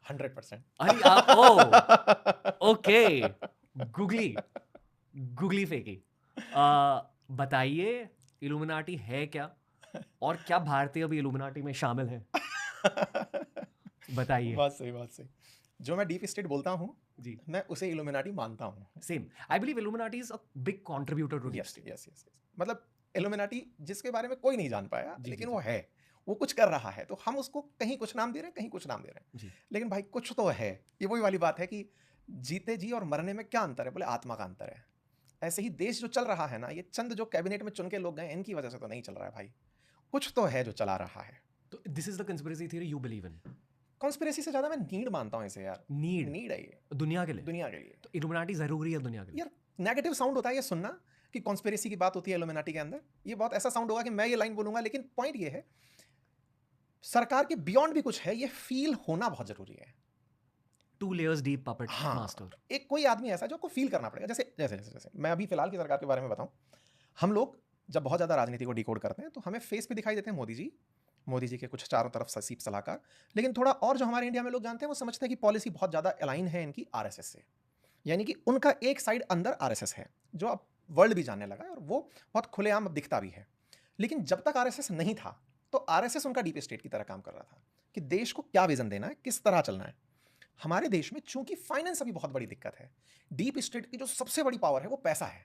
100%। अरे आप ओ okay, googly फेंकी। बताइए इल्यूमिनाटी है क्या, और क्या भारतीय भी इल्यूमिनाटी में शामिल है? बताइए। बात सही, बात सही। जो मैं डीप स्टेट बोलता हूँ, जी, मैं उसे इल्यूमिनाटी मानता हूँ। Same. I believe illuminati is a big contributor to deep yes state. Yes yes. मतलब इल्यूमिनाटी जिसके बारे में कोई नहीं जान पाया, जी, लेकिन जी, वो जी। है, वो कुछ कर रहा है, तो हम उसको कहीं कुछ नाम दे रहे हैं, कहीं कुछ नाम दे रहे हैं, जी, लेकिन भाई कुछ तो है। ये वही वाली बात है कि जीते जी और मरने में क्या अंतर है? बोले आत्मा का अंतर है। ऐसे ही देश जो चल रहा है ना, ये चंद जो कैबिनेट में चुन के लोग गए, इनकी वजह से तो नहीं चल रहा है भाई। कुछ तो है जो चला रहा है। तो this is the conspiracy theory you believe in? Conspiracy से ज्यादा मैं नीड मानता हूँ इसे यार। नीड नीड है ये दुनिया के लिए? दुनिया के लिए। तो इल्यूमिनाटी जरूरी है दुनिया के लिए? यार नेगेटिव साउंड होता है ये सुनना कि कॉन्स्पिरेसी की बात होती है इल्यूमिनाटी के अंदर। ये बहुत ऐसा साउंड होगा कि मैं ये लाइन बोलूंगा, लेकिन पॉइंट ये है सरकार के बियॉन्ड भी कुछ है, ये फील होना बहुत जरूरी है। 2 layers deep puppet हाँ, master। एक कोई आदमी ऐसा जो आपको फील करना पड़ेगा। जैसे जैसे जैसे जैसे मैं अभी फिलहाल की सरकार के बारे में बताऊं, हम लोग जब बहुत ज़्यादा राजनीति को डिकोड करते हैं तो हमें फेस पे दिखाई देते हैं मोदी जी के कुछ चारों तरफ ससीप सलाहकार। लेकिन थोड़ा और जो हमारे इंडिया में लोग जानते हैं, वो समझते हैं कि पॉलिसी बहुत ज़्यादा अलाइन है इनकी आरएसएस से। यानी कि उनका एक साइड अंदर आरएसएस है, जो अब वर्ल्ड भी जानने लगा है, और वो बहुत खुलेआम अब दिखता भी है। लेकिन जब तक आरएसएस नहीं था, तो आरएसएस उनका डीप स्टेट की तरह काम कर रहा था कि देश को क्या विजन देना है, किस तरह चलना है। हमारे देश में चूंकि फाइनेंस अभी बहुत बड़ी दिक्कत है, डीप स्टेट की जो सबसे बड़ी पावर है वो पैसा है।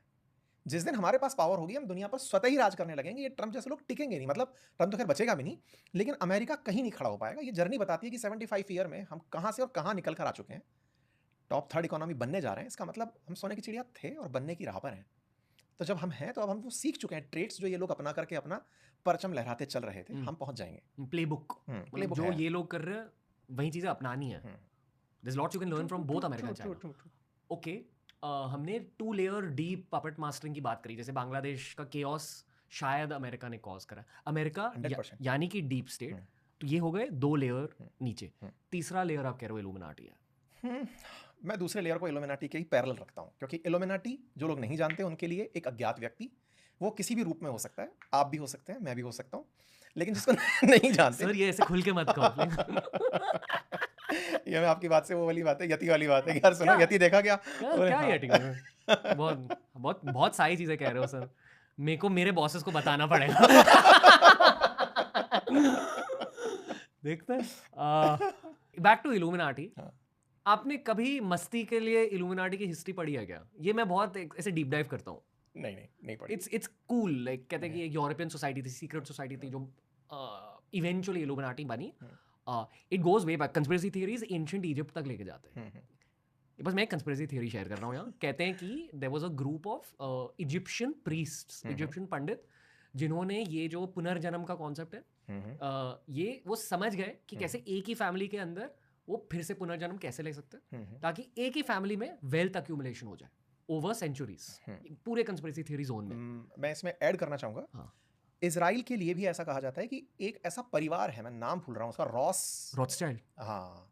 जिस दिन हमारे पास पावर होगी, हम दुनिया पर स्वतः ही राज करने लगेंगे। ये ट्रंप जैसे लोग टिकेंगे नहीं, मतलब ट्रंप तो खैर बचेगा भी नहीं, लेकिन अमेरिका कहीं नहीं खड़ा हो पाएगा। ये जर्नी बताती है कि 75 ईयर में हम कहाँ से और कहाँ निकल कर आ चुके हैं। टॉप थर्ड इकोनॉमी बनने जा रहे हैं, इसका मतलब हम सोने की चिड़िया थे और बनने की राह पर हैं। तो जब हम हैं, तो अब हम वो सीख चुके हैं ट्रेड्स जो ये लोग अपना करके अपना परचम लहराते चल रहे थे, हम पहुंच जाएंगे। प्लेबुक, मतलब प्लेबुक जो है। ये लोग कर रहे हैं वही चीजें अपनानी है। There's lots you can learn from both America and China. Okay, हमने 2 layer deep puppet mastering की बात करी। जैसे बांग्लादेश का chaos शायद अमेरिका ने कॉज करा। अमेरिका 100%। यानी कि डीप स्टेट। तो ये हो गए 2 लेयर नीचे। तीसरा लेयर आप कह रहे हो इल्यूमिनाटी है। मैं दूसरे लेयर को इल्यूमिनाटी के ही पैरेलल रखता हूँ, क्योंकि इल्यूमिनाटी जो लोग नहीं जानते उनके लिए एक अज्ञात व्यक्ति, वो किसी भी रूप में हो सकता है। आप भी हो सकते हैं, मैं भी हो सकता हूँ, लेकिन जिसको नहीं जानते। सर ये ऐसे खुल के मत कहो। ये मैं आपकी बात से वो वाली बात है, यति वाली बात है कि यार सुनो, यति देखा क्या? क्या ये बहुत बहुत बहुत सारी चीजें कह रहे हो सर। मेरे को मेरे बॉसेस को बताना पड़ेगा। देखते हैं। Back to illuminati. आपने कभी मस्ती के लिए इल्यूमिनाटी की हिस्ट्री पढ़ी है क्या? ये मैं बहुत ऐसे डीप डाइव करता हूँ। नहीं पढ़ी। It's cool. लाइक कहते हैं कि एक यूरोपियन सोसाइटी थी, सीक्रेट सोसाइटी थी, जो इवेंचुअली इल्यूमिनाटी बनी। It goes way back. Conspiracy theories ancient Egypt तक लेके जाते हैं। बस मैं कंस्पिरेसी थियरी शेयर कर रहा हूँ यहाँ। कहते हैं कि there was a group of Egyptian priests, Egyptian पंडित, जिन्होंने ये जो पुनर्जन्म का कॉन्सेप्ट है, ये वो समझ गए कि कैसे एक ही फैमिली के अंदर वो फिर से पुनर्जन्म कैसे ले सकते हैं, ताकि एक ही फैमिली में वेल्थ अक्यूमुलेशन हो जाए ओवर सेंचुरीज। पूरे कंस्पिरेसी थ्योरी जोन में मैं इसमें ऐड करना चाहूंगा। हाँ। इजराइल के लिए भी ऐसा कहा जाता है कि एक ऐसा परिवार है, मैं नाम भूल रहा हूँ उसका, रॉथस्चाइल्ड। हाँ।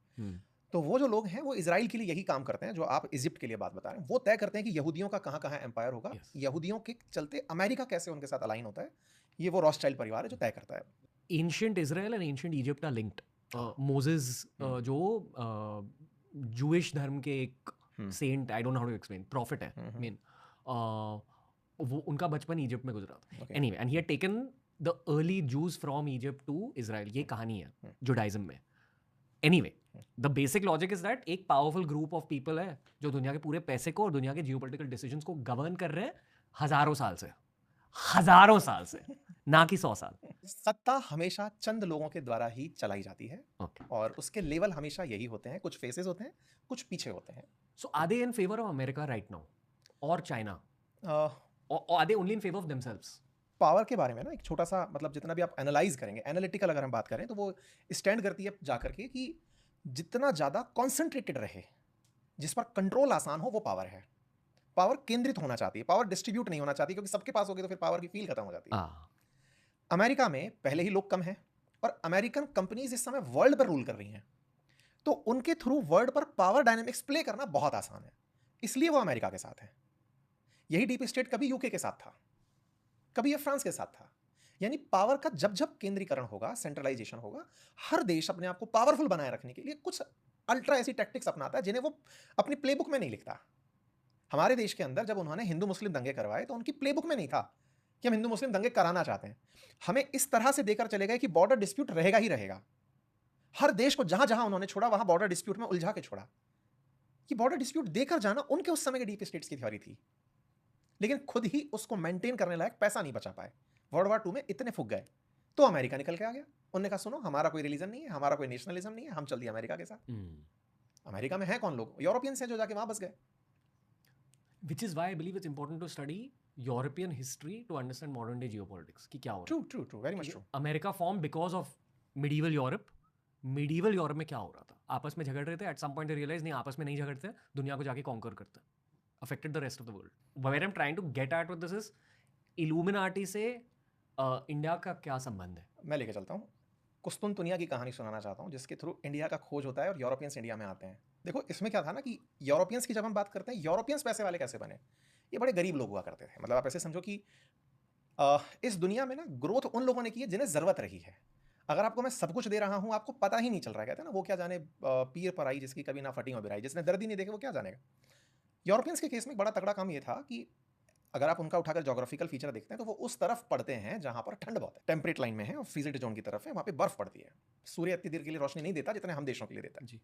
तो वो जो लोग हैं, वो इजराइल के लिए यही काम करते हैं जो आप इजिप्ट के लिए बात बता रहे हैं। वो तय करते हैं कि यहूदियों का कहाँ कहाँ एम्पायर होगा। Yes. यहूदियों के चलते अमेरिका कैसे उनके साथ अलाइन होता है, ये वो रॉथस्चाइल्ड परिवार है जो तय करता है। Ancient Israel and ancient Egypt are linked. Moses जो जूइश धर्म के एक saint, I don't know how to explain, prophet है मेन, वो उनका बचपन इजिप्ट में गुजरा था। Anyway, and he had taken the early Jews from Egypt to Israel. ये कहानी है जुडाइज्म में। Anyway, the basic logic is that एक पावरफुल ग्रुप ऑफ पीपल है जो दुनिया के पूरे पैसे को और दुनिया के जियोपॉलिटिकल डिसीजंस को गवर्न कर रहे हैं हजारों साल से, ना कि 100 साल। सत्ता हमेशा चंद लोगों के द्वारा ही चलाई जाती है। और उसके लेवल हमेशा यही होते हैं, कुछ फेसेस होते हैं, कुछ पीछे होते हैं। So are they in favour of America right now और चाइना, और are they only in favour of themselves? Power के बारे में ना एक छोटा सा, मतलब जितना भी आप एनालाइज करेंगे, एनालिटिकल अगर हम बात करें, तो वो स्टैंड करती है जाकर के कि जितना ज़्यादा कॉन्सेंट्रेटेड रहे, जिस पर कंट्रोल आसान हो, वो पावर है। पावर केंद्रित होना चाहती है, पावर डिस्ट्रीब्यूट नहीं होना चाहती, क्योंकि सबके पास होगी तो फिर पावर की फील खत्म हो जाती है। अमेरिका में पहले ही लोग कम हैं, और अमेरिकन कंपनीज इस समय वर्ल्ड पर रूल कर रही हैं, तो उनके थ्रू वर्ल्ड पर पावर डायनेमिक्स प्ले करना बहुत आसान है, इसलिए वो अमेरिका के साथ है। यही डीप स्टेट कभी यूके के साथ था, कभी ये फ्रांस के साथ था। यानी पावर का जब जब केंद्रीकरण होगा, सेंट्रलाइजेशन होगा, हर देश अपने आप को पावरफुल बनाए रखने के लिए कुछ अल्ट्रा ऐसी टैक्टिक्स अपनाता है जिन्हें वो अपनी प्लेबुक में नहीं लिखता। हमारे देश के अंदर जब उन्होंने हिंदू मुस्लिम दंगे करवाए तो उनकी प्लेबुक में नहीं था कि हम हिंदू मुस्लिम दंगे कराना चाहते हैं। हमें इस तरह से देकर चले गए कि बॉर्डर डिस्प्यूट रहेगा ही रहेगा। हर देश को जहां जहां उन्होंने छोड़ा वहां बॉर्डर डिस्प्यूट में उलझा के छोड़ा। कि बॉर्डर डिस्प्यूट देकर जाना उनके उस समय के डीप स्टेट्स की थ्योरी थी, लेकिन खुद ही उसको मेंटेन करने लायक पैसा नहीं बचा पाए। वर्ल्ड वॉर 2 में इतने फूक गए तो अमेरिका निकल के आ गया। उन्होंने कहा सुनो, हमारा कोई रिलीजन नहीं है, हमारा कोई नेशनलिज्म नहीं है, हम चल दिए अमेरिका के साथ। अमेरिका में है कौन लोग? यूरोपियंस हैं जो जाके वहां बस गए। Which is why I believe it's important to study European history to understand modern day geopolitics कि क्या हो रहा है। True, very much true. America form because of medieval Europe. Medieval Europe में क्या हो रहा था? आपस में झगड़ रहे थे, at some point they realise नहीं आपस में नहीं झगड़ते, दुनिया को जाके कॉन्कर करते, affected the rest of the world. Where I am trying to get at with this is illuminati से इंडिया का क्या संबंध है? मैं लेके चलता हूँ, कुस्तुनतुनिया की कहानी सुनाना चाहता हूँ जिसके थ्रू इंडिया का खोज होता है और यूरोपियंस इंडिया में आते हैं। देखो इसमें क्या था ना कि यूरोपियंस की जब हम बात करते हैं, यूरोपियंस पैसे वाले कैसे बने? ये बड़े गरीब लोग हुआ करते थे। मतलब आप ऐसे समझो कि इस दुनिया में ना ग्रोथ उन लोगों ने की है जिन्हें ज़रूरत रही है। अगर आपको मैं सब कुछ दे रहा हूँ, आपको पता ही नहीं चल रहा है, कहते हैं ना वो क्या जाने पीर पर आई जिसकी कभी ना फटी हो बिराई, जिसने दर्द ही नहीं देखे वो क्या जानेगा। यूरोपियंस के केस में बड़ा तगड़ा काम ये था कि अगर आप उनका उठाकर ज्योग्राफिकल फीचर देखते हैं तो वो उस तरफ पड़ते हैं जहां पर ठंड बहुत है, टेम्परेट लाइन में है और फ्रीजेड जोन की तरफ है, वहां पे बर्फ पड़ती है। सूर्य इतनी देर के लिए रोशनी नहीं देता जितने हम देशों के लिए देता है जी।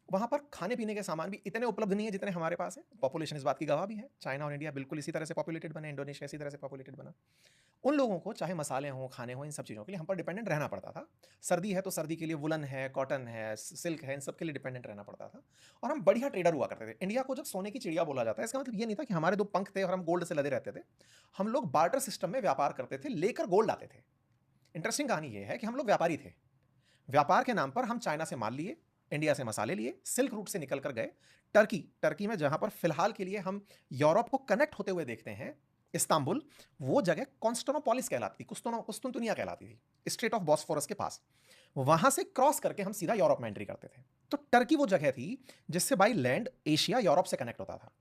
वहां पर खाने पीने के सामान भी इतने उपलब्ध नहीं है जितने हमारे पास है। पॉपुलेशन इस बात की गवाह भी है। चाइना और इंडिया बिल्कुल इसी तरह से पॉपुलेटेड बने, इंडोनेशिया इसी तरह से पॉपुलेटेड बना। उन लोगों को चाहे मसाले हों, खाने हों, इन सब चीज़ों के लिए हम पर डिपेंडेंट रहना पड़ता था। सर्दी है तो सर्दी के लिए वुलन है, कॉटन है, सिल्क है, इन सब के लिए डिपेंडेंट रहना पड़ता था। और हम बढ़िया ट्रेडर हुआ करते थे। इंडिया को जब सोने की चिड़िया बोला जाता है, इसका मतलब ये नहीं था कि हमारे 2 पंख थे और हम गोल्ड से लदे रहते थे। हम लोग बार्टर सिस्टम में व्यापार करते थे, लेकर गोल्ड आते थे। इंटरेस्टिंग कहानी ये है कि हम लोग व्यापारी थे। व्यापार के नाम पर हम चाइना से माल लिए, इंडिया से मसाले लिए, सिल्क रूट से निकल कर गए टर्की में, जहां पर फिलहाल के लिए हम यूरोप को कनेक्ट होते हुए देखते हैं, इस्तांबुल, वो जगह कॉन्स्टेनोपोलिस कहलाती थी, कुस्तुनतुनिया कहलाती थी, स्ट्रेट ऑफ बॉस्फोरस के पास। वहां से क्रॉस करके हम सीधा यूरोप में एंट्री करते थे। तो टर्की वो जगह थी जिससे बाई लैंड एशिया यूरोप से कनेक्ट होता था।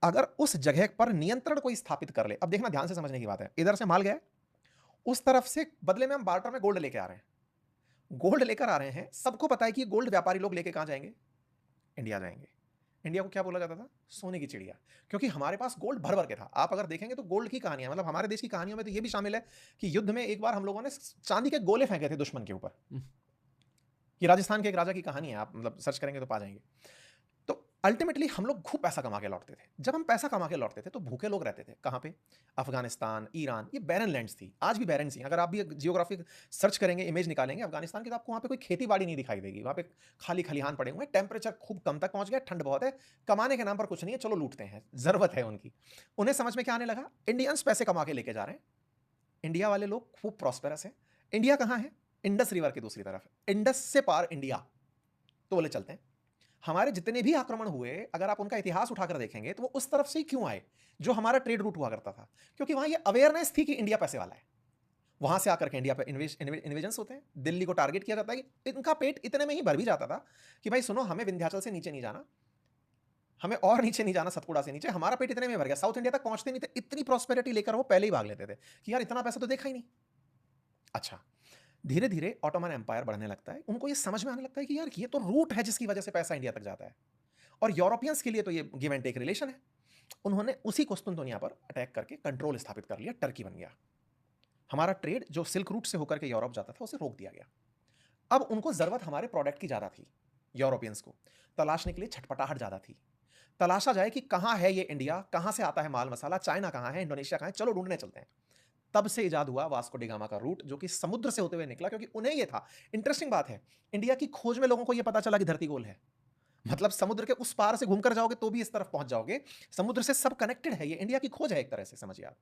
अगर उस जगह पर नियंत्रण कोई स्थापित कर ले, अब देखना ध्यान से समझने की बात है, इधर से माल गया, उस तरफ से बदले में हम बार्टर में गोल्ड लेके आ रहे हैं। गोल्ड लेकर आ रहे हैं, सबको पता है कि गोल्ड व्यापारी लोग लेके कहां जाएंगे? इंडिया जाएंगे। इंडिया को क्या बोला जाता था? सोने की चिड़िया, क्योंकि हमारे पास गोल्ड भर भर के था। आप अगर देखेंगे तो गोल्ड की कहानियां, मतलब हमारे देश की कहानियों में तो ये भी शामिल है कि युद्ध में एक बार हम लोगों ने चांदी के गोले फेंके थे दुश्मन के ऊपर। कि राजस्थान के एक राजा की कहानी है, आप मतलब सर्च करेंगे तो पा जाएंगे। तो अल्टीमेटली हम लोग खूब पैसा कमा के लौटते थे। जब हम पैसा कमा के लौटते थे तो भूखे लोग रहते थे। कहाँ पे? अफगानिस्तान, ईरान, ये बैरन लैंड्स थी, आज भी बैरन थी। अगर आप भी जियोग्राफी सर्च करेंगे, इमेज निकालेंगे अफगानिस्तान की, तो आपको वहाँ पे कोई खेती बाड़ी नहीं दिखाई देगी। वहाँ पे खाली खलिहान पड़े हुए हैं, टेम्परेचर खूब कम तक पहुँच गया, ठंड बहुत है, कमाने के नाम पर कुछ नहीं है, चलो लूटते हैं, ज़रूरत है उनकी। उन्हें समझ में क्या आने लगा? इंडियंस पैसे कमा के लेके जा रहे हैं, इंडिया वाले लोग खूब प्रॉस्पेरस है। इंडिया कहाँ है? इंडस रिवर की दूसरी तरफ, इंडस से पार इंडिया। तो बोले चलते हैं। हमारे जितने भी आक्रमण हुए, अगर आप उनका इतिहास उठाकर देखेंगे तो वो उस तरफ से ही क्यों आए जो हमारा ट्रेड रूट हुआ करता था? क्योंकि वहां ये अवेयरनेस थी कि इंडिया पैसे वाला है। वहां से आकर के इंडिया पे इन्वेजन्स होते हैं, दिल्ली को टारगेट किया जाता है कि इनका पेट इतने में ही भर भी जाता था कि भाई सुनो, हमें विंध्याचल से नीचे नहीं जाना, हमें और नीचे नहीं जाना, सतपुड़ा से नीचे, हमारा पेट इतने में भर गया। साउथ इंडिया तक पहुंचते नहीं थे, इतनी प्रॉस्पेरिटी लेकर वो पहले ही भाग लेते थे कि यार इतना पैसा तो देखा ही नहीं। अच्छा, धीरे धीरे ऑटोमन एम्पायर बढ़ने लगता है। उनको ये समझ में आने लगता है कि यार ये तो रूट है जिसकी वजह से पैसा इंडिया तक जाता है, और यूरोपियंस के लिए तो ये गिव एंड टेक रिलेशन है। उन्होंने उसी कुस्तुनतुनिया पर अटैक करके कंट्रोल स्थापित कर लिया, टर्की बन गया। हमारा ट्रेड जो सिल्क रूट से होकर के यूरोप जाता था उसे रोक दिया गया। अब उनको जरूरत हमारे प्रोडक्ट की ज्यादा थी, यूरोपियंस को तलाशने के लिए छटपटाहट ज्यादा थी। तलाशा जाए कि कहां है ये इंडिया, कहां से आता है माल मसाला, चाइना कहां है, इंडोनेशिया कहां है, चलो ढूंढने चलते हैं। तब से इजाद हुआ वास्को डी गामा का रूट, जो कि समुद्र से होते हुए निकला, क्योंकि उन्हें यह था। इंटरेस्टिंग बात है, इंडिया की खोज में लोगों को यह पता चला कि धरती गोल है। मतलब समुद्र के उस पार से घूमकर जाओगे तो भी इस तरफ पहुंच जाओगे, समुद्र से सब कनेक्टेड है। ये इंडिया की खोज है एक तरह से, समझिए आप।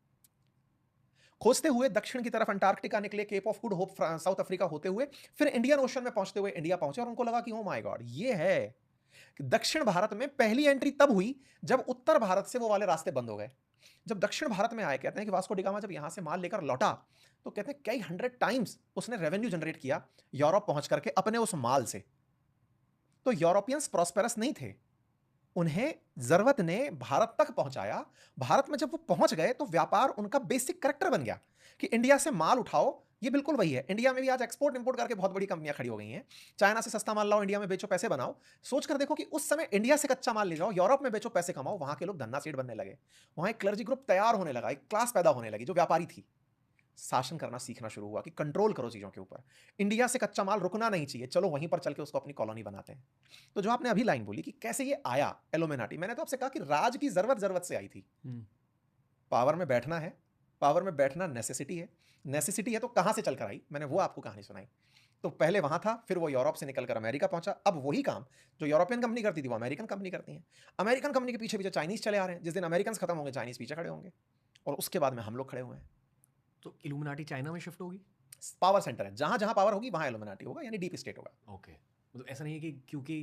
खोजते हुए दक्षिण की तरफ अंटार्कटिका निकले, Cape of Good Hope South Africa होते हुए फिर इंडियन ओशन में पहुंचते हुए इंडिया पहुंचे, और उनको लगा कि ओ माय गॉड, ये है। दक्षिण भारत में पहली एंट्री तब हुई जब उत्तर भारत से वो वाले रास्ते बंद हो गए। जब दक्षिण भारत में आए, कहते हैं कि वास्को डी गामा जब यहां से माल लेकर लौटा तो कहते हैं कई 100 टाइम्स उसने रेवेन्यू जनरेट किया यूरोप पहुंच करके अपने उस माल से। तो यूरोपियंस प्रॉस्पेरस नहीं थे, उन्हें जरूरत ने भारत तक पहुंचाया। भारत में जब वो पहुंच गए तो व्यापार उनका बेसिक करेक्टर बन गया कि इंडिया से माल उठाओ, ये बिल्कुल वही है। इंडिया में भी आज एक्सपोर्ट इंपोर्ट करके बहुत बड़ी कंपनियां खड़ी हो गई हैं। चाइना से सस्ता माल लाओ, इंडिया में बेचो, पैसे बनाओ। सोच कर देखो कि उस समय इंडिया से कच्चा माल ले जाओ, यूरोप में बेचो, पैसे कमाओ, वहां के लोग धन्ना सेठ बनने लगे, वहां एक क्लर्जी ग्रुप तैयार होने लगा, एक क्लास पैदा होने लगी जो व्यापारी थी। शासन करना सीखना शुरू हुआ कि कंट्रोल करो चीजों के ऊपर। इंडिया से कच्चा माल रुकना नहीं चाहिए, चलो वहीं पर चल के उसको अपनी कॉलोनी बनाते हैं। तो जो आपने अभी लाइन बोली कि कैसे ये आया इल्यूमिनाटी, मैंने तो आपसे कहा कि राज की जरूरत से आई थी। पावर में बैठना है, पावर में बैठना नेसेसिटी है, नेसेसिटी है तो कहां से चलकर आई, मैंने वो आपको कहानी सुनाई। तो पहले वहां था, फिर वो यूरोप से निकलकर अमेरिका पहुंचा। अब वही काम जो यूरोपियन कंपनी करती थी वो अमेरिकन कंपनी करती है। अमेरिकन कंपनी के पीछे पीछे चाइनीज चले आ रहे हैं। जिस दिन अमेरिकन खत्म होंगे चाइनीज पीछे खड़े होंगे, और उसके बाद में हम लोग खड़े हुए हैं। तो इल्यूमिनाटी चाइना में शिफ्ट होगी? पावर सेंटर है, जहां जहां पावर होगी वहां इल्यूमिनाटी होगा, यानी डीप स्टेट होगा। ओके, मतलब ऐसा नहीं है कि क्योंकि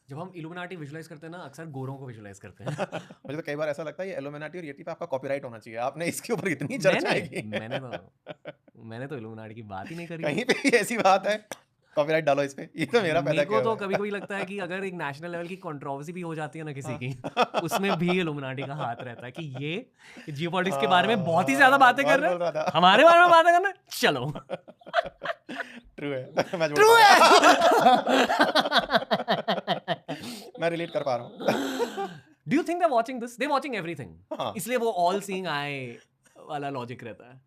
जब हम इल्यूमिनाटी विजुलाइज करते हैं ना, अक्सर गोरों को विजुलाइज करते हैं। मुझे तो कई बार ऐसा लगता है ये इल्यूमिनाटी और येटी पे आपका कॉपीराइट होना चाहिए। आपने इसके ऊपर इतनी चर्चा की। मैंने तो इल्यूमिनाटी की बात ही नहीं करी। कहीं पे भी ऐसी बात है कॉपीराइट डालो इस पे, ये तो मेरा पैदा किया। तो कभी कभी लगता है कि अगर एक नेशनल लेवल की कंट्रोवर्सी भी हो जाती है ना किसी की, उसमें भी इल्यूमिनाटी का हाथ रहता है कि ये जियोपॉलिटिक्स के बारे में बहुत ही ज्यादा बातें कर रहे हैं, हमारे बारे में बातें करना, चलो। ट्रू है, ट्रू है। मैं रिलेट कर पा रहा हूँ। Do you think they watching this? They watching everything, इसलिए वो ऑल सीइंग आई वाला लॉजिक रहता है।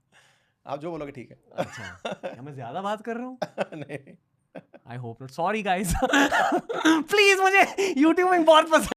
आप जो बोलोगे ठीक है। अच्छा, क्या मैं ज्यादा बात कर रहा हूँ? नहीं, I hope not, sorry guys. Please, मुझे यूट्यूबिंग बहुत पसंद